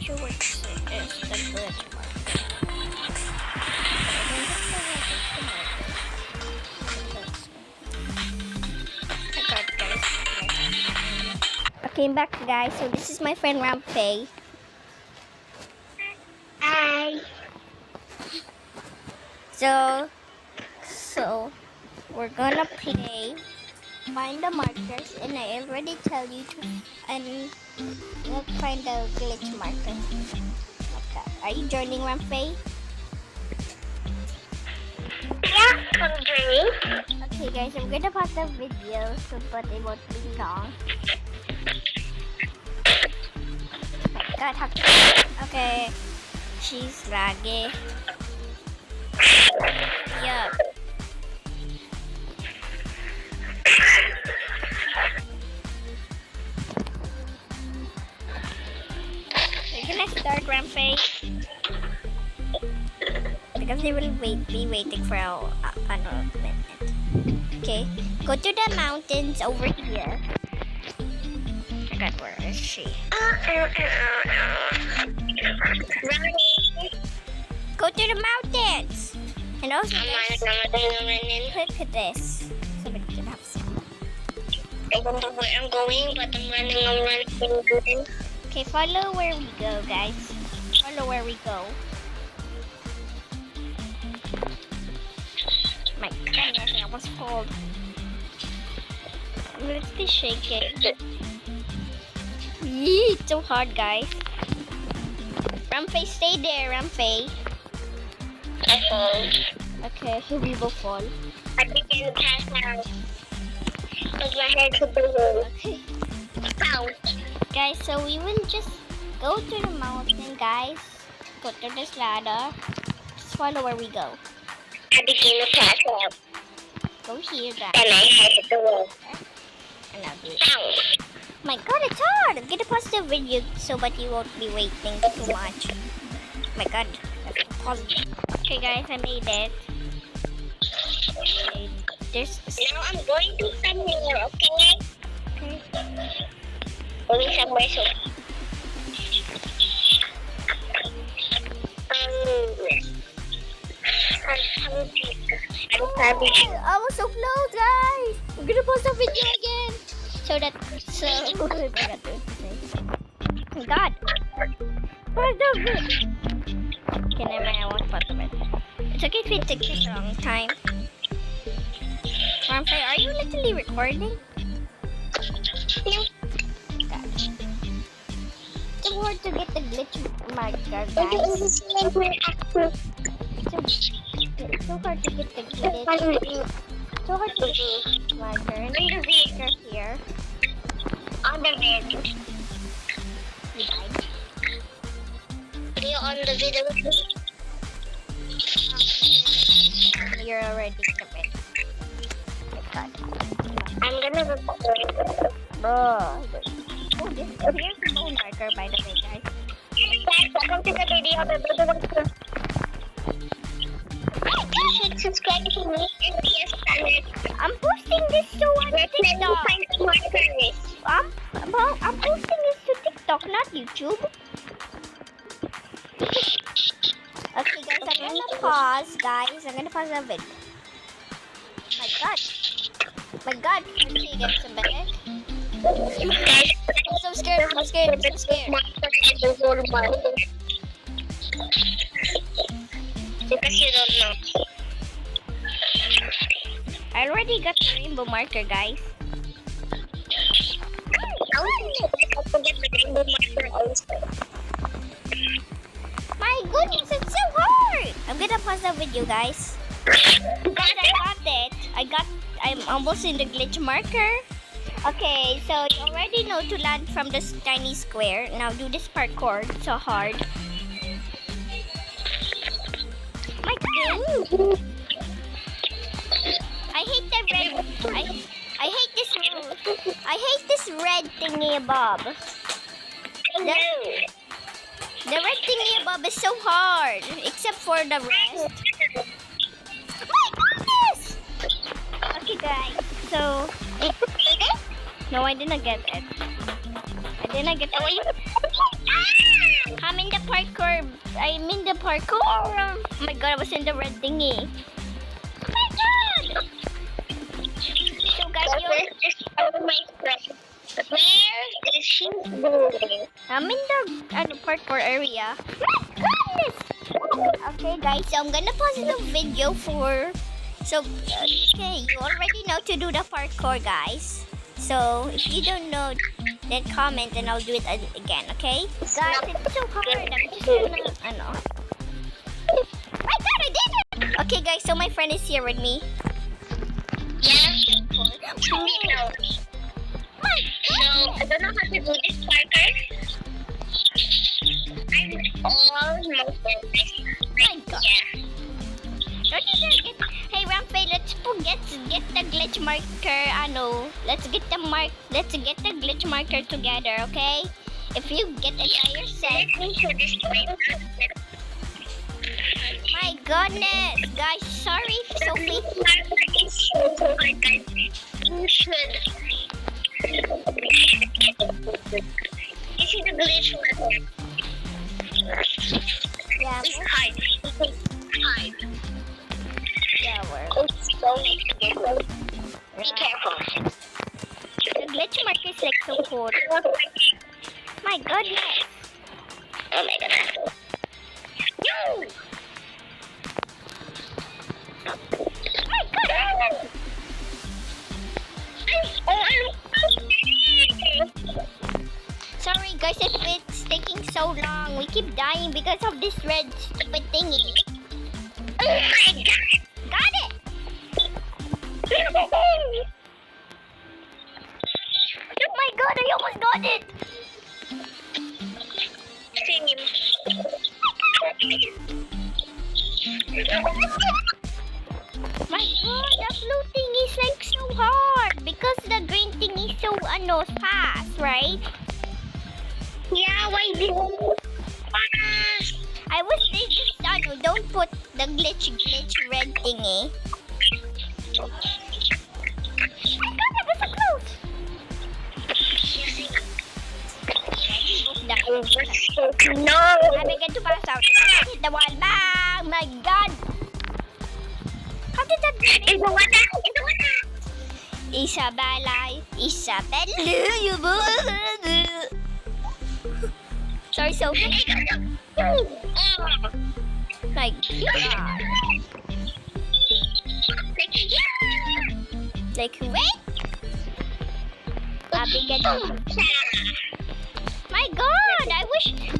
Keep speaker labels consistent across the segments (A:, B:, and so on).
A: sure which is the glitch marker. Okay, I'm back guys. So this is my friend Rampay.
B: Hi.
A: So we're gonna play find the markers, and I already tell you to let's find the glitch marker. Okay, are you joining Rampay?
B: Yeah, I'm joining.
A: Okay guys, I'm gonna pause the video so but it won't be long. Oh my god, okay. She's laggy. Yeah. We're gonna start Rampay. Because they will be waiting for a minute. Okay, go to the mountains over here. I forgot where is she? Go to the mountains! And also click this. So we can have some.
B: I don't know where I'm going, but I'm running.
A: Okay, follow where we go, guys. Follow where we go. My goodness, I almost pulled. Let's be shaking. Yee, it's so hard, guys. Rampay, stay there, Rampay.
B: I fall.
A: Okay, we will fall.
B: I begin to pass out. Because my head hit the wall.
A: Okay.
B: Ouch.
A: Guys, so we will just go to the mountain, guys. Go to this ladder. Just follow where we go.
B: I begin to pass out.
A: Go here, guys.
B: And my head hit the wall.
A: And I'll do it.
B: Ouch.
A: My god, it's hard! I'm gonna pause the video so but you won't be waiting too much. My god. Pause it. Okay guys, I made it. Okay, there's...
B: Now I'm going to somewhere, okay?
A: Okay.
B: Going somewhere so...
A: I was so close, guys! I'm gonna pause the video again! So that... So... I forgot to say. Oh my god! Pause the video! Okay, never mind, I won't pause the video. It's okay if it takes a long time. Rampay, are you literally recording?
B: No.
A: God. It's so hard to get the glitch marker, guys.
B: I don't understand where actor.
A: It's so hard to get the glitch. So hard to get the marker. And the marker here.
B: On the bed.
A: You died.
B: Are you on the video?
A: You're already in the bed. Oh my god.
B: I'm gonna record.
A: Bro. Oh, here's the bone marker, by the way, guys.
B: Guys, welcome to the video. You should subscribe to me and be a standard.
A: I'm posting this to
B: Let's
A: TikTok.
B: find some markers.
A: I'm posting this to TikTok, not YouTube. Okay, guys, I'm gonna pause, guys. I'm gonna pause the video. My god. My god. Okay, guys, I'm back.
B: Guys,
A: I'm so scared. I'm scared. I'm so scared.
B: Because you don't know.
A: I already got the rainbow marker, guys.
B: I want to get the rainbow marker also.
A: My goodness, it's so hard. I'm gonna pause the video, guys. Guys, I got it. I'm almost in the glitch marker. Okay, so you already know to land from this tiny square. Now do this parkour. It's so hard. My god. I hate the red. I hate this. I hate this red thingy above. The red thingy above is so hard, except for the rest. My goodness! Okay, guys. So, no, I didn't get it. I didn't get it. I'm in the parkour. I'm in the parkour. Oh my god, I was in the red thingy. Oh my god! So guys,
B: Where's this my friend? Where is she going?
A: I'm in the parkour area. My goodness! Okay guys, so I'm gonna pause the video for... So, okay, you already know to do the parkour, guys. So, if you don't know, then comment and I'll do it again, okay? Guys, it's so hard. I'm just gonna... Ano? My god, I did it! Okay guys, so my friend is here with me.
B: Yeah.
A: Oh,
B: No.
A: my
B: So, I don't know how to do this parkour. I'm almost there.
A: My god.
B: Yeah.
A: Don't you dare get... Hey, Rampay, let's get the glitch marker, let's get the glitch marker together, okay? If you get it by yourself...
B: Let me show this way.
A: My goodness! Guys, sorry, Sophie.
B: Parkour is so hard, guys. You should. This is the glitch marker.
A: Yeah,
B: It's hard. It's hard.
A: yeah, we're...
B: It's so difficult. Be careful.
A: The glitch marker is like so cool. My goodness!
B: Oh my god. No!
A: My goodness! Sorry guys if it's taking so long. We keep dying because of this red stupid thingy.
B: Oh my god!
A: Got it! Oh my god, I almost got it! My god, the blue thing is like so hard because the green thing is so fast, right?
B: Yeah, why do you?
A: I wish they just don't put the glitch red thingy. My god, that was so close!
B: No!
A: I began to pass out. I hit the wall. Bang! My god! How did that happen?
B: It's the water! It's the water!
A: Sorry, Sophie. My god. Like, wait! I began to... My god!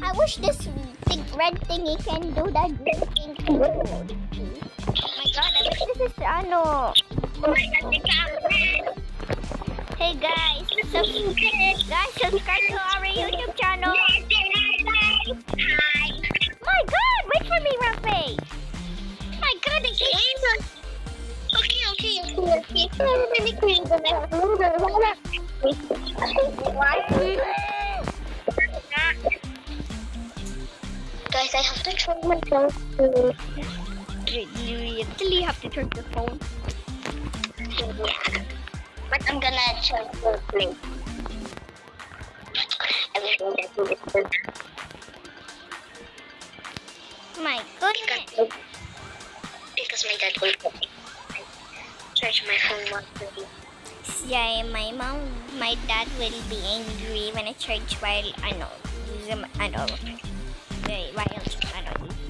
A: I wish this red thingy can do that green thing too. My god, I wish this is
B: Oh my god, the camera!
A: Hey guys, subscribe to our YouTube channel.
B: Hi!
A: My god, wait for me, Rampay. My god, I can't.
B: Okay. Guys, I have to turn my phone.
A: You really have to turn the phone.
B: Yeah. But I'm gonna turn the play. Everything that you did.
A: My goodness.
B: Because my dad will put me. Charge my phone once a week.
A: Yeah, my dad will be angry when I charge while use my
B: Oh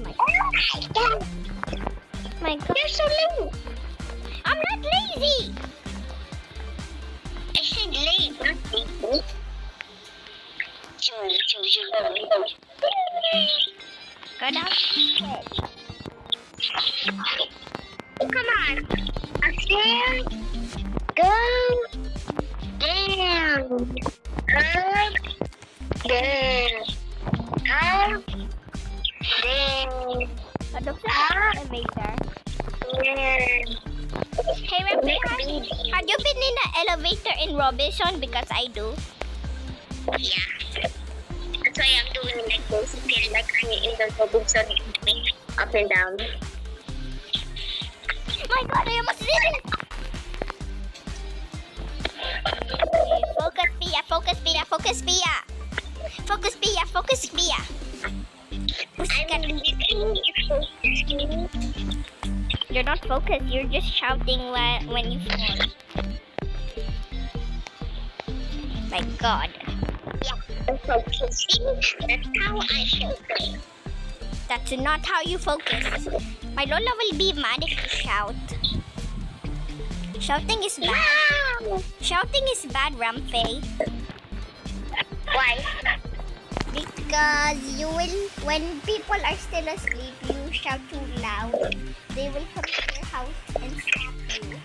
B: my god!
A: My god.
B: You're so low!
A: I'm not lazy.
B: I said late, not lazy.
A: Go down.
B: Come on. Upstairs. Go. Down. Up. Down. Up. Down.
A: Ano sa elevator? Hey, Rampay, have you been in the elevator in Robinson? Because I do.
B: Yeah. That's why I'm doing like this. Feel like I'm in the Robinson up and down.
A: My god, I almost did it! Okay, focus, Pia. Focus, Pia. Focus, Pia. focus, Mia.
B: I'm literally focusing.
A: You're not focused. You're just shouting when you fall. My God.
B: Yeah, I'm focusing. That's how I focus.
A: That's not how you focus. My Lola will be mad if you shout. Shouting is bad.
B: Wow!
A: Shouting is bad, Ramfey.
B: Why?
A: Because you will, when people are still asleep, you shout too loud. They will come to your house and stop you.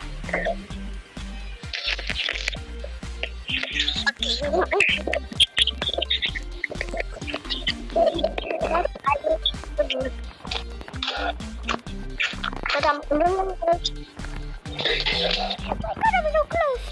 B: But I'm
A: Oh my God, I'm so close.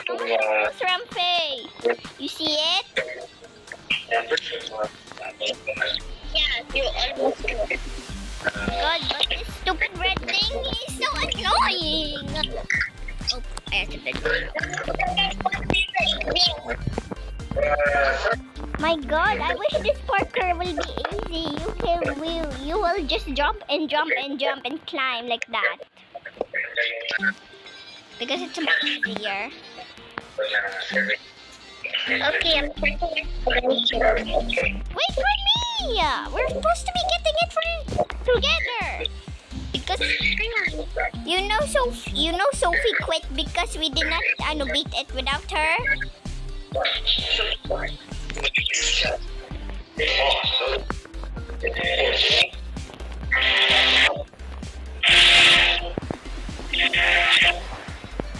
A: Close, Ramfey. You see it?
B: Yeah, you almost good.
A: God, but this stupid red thing is so annoying. Oh, I accidentally. My God, I wish this parkour will be easy. You will just jump and jump and jump and climb like that. Because it's much easier.
B: Okay, I'm trying to
A: Wait for me! We're supposed to be getting it together. Because you know Sophie quit because we did not beat it without her.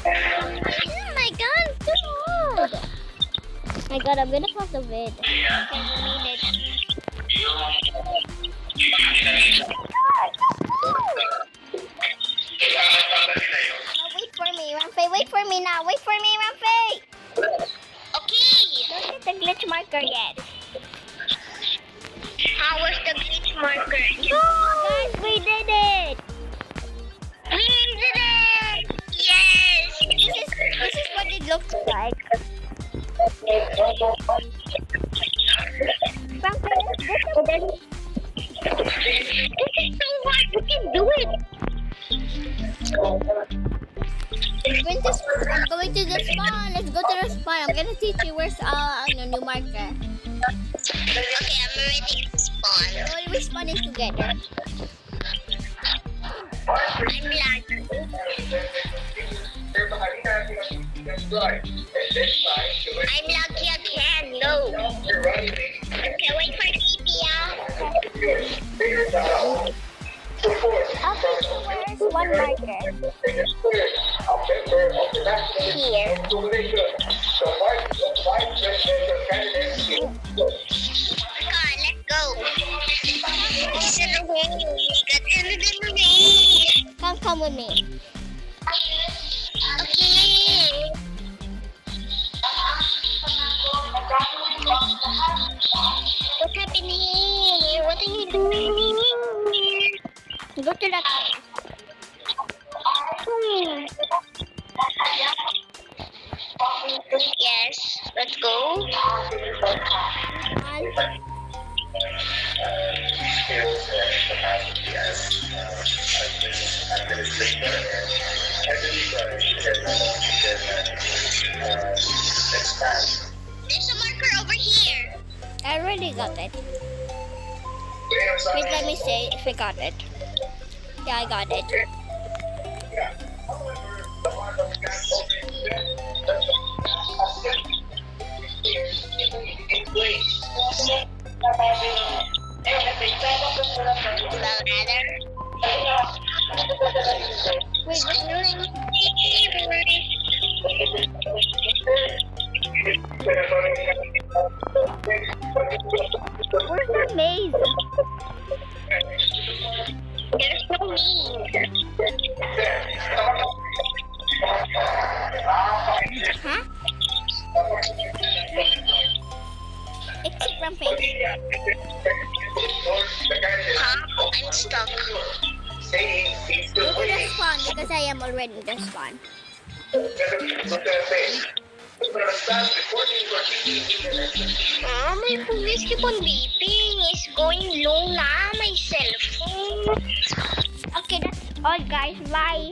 A: Oh my God, it's too hard. My God, I'm gonna pause the vid. Okay, we made it. Now wait for me, Ramfey. Wait for me now. Wait for me, Ramfey.
B: Okay.
A: Don't hit the glitch marker yet.
B: How was the glitch marker?
A: Guys, we did it.
B: We did it! Yes!
A: This is what it looks like. Ramfey, let's go to
B: This is so hard. We can do it.
A: I'm going to the spawn. Let's go to the spawn. I'm gonna teach you where's new marker.
B: Okay, I'm ready to spawn.
A: All we spawning together.
B: I'm lagging. I'm lucky again. No. Okay, wait for Tia.
A: I'll teach you where's one marker.
B: Here. Come on, let's go. It's in the way. We got in the way.
A: Come with me.
B: Okay. What's happening here? What are you doing?
A: Go to that way.
B: Yes, let's go. There's a marker over here.
A: I already got it. Wait, let me see if I got it. Yeah, I got it. Wait, where's the maze?
B: There's no need.
A: Huh? Exit Rampage.
B: Huh? stuck.
A: Go to the spawn because I am already in the spawn.
B: My phone is keep on beeping. It's going low na, my cellphone.
A: Okay, that's all guys. Bye.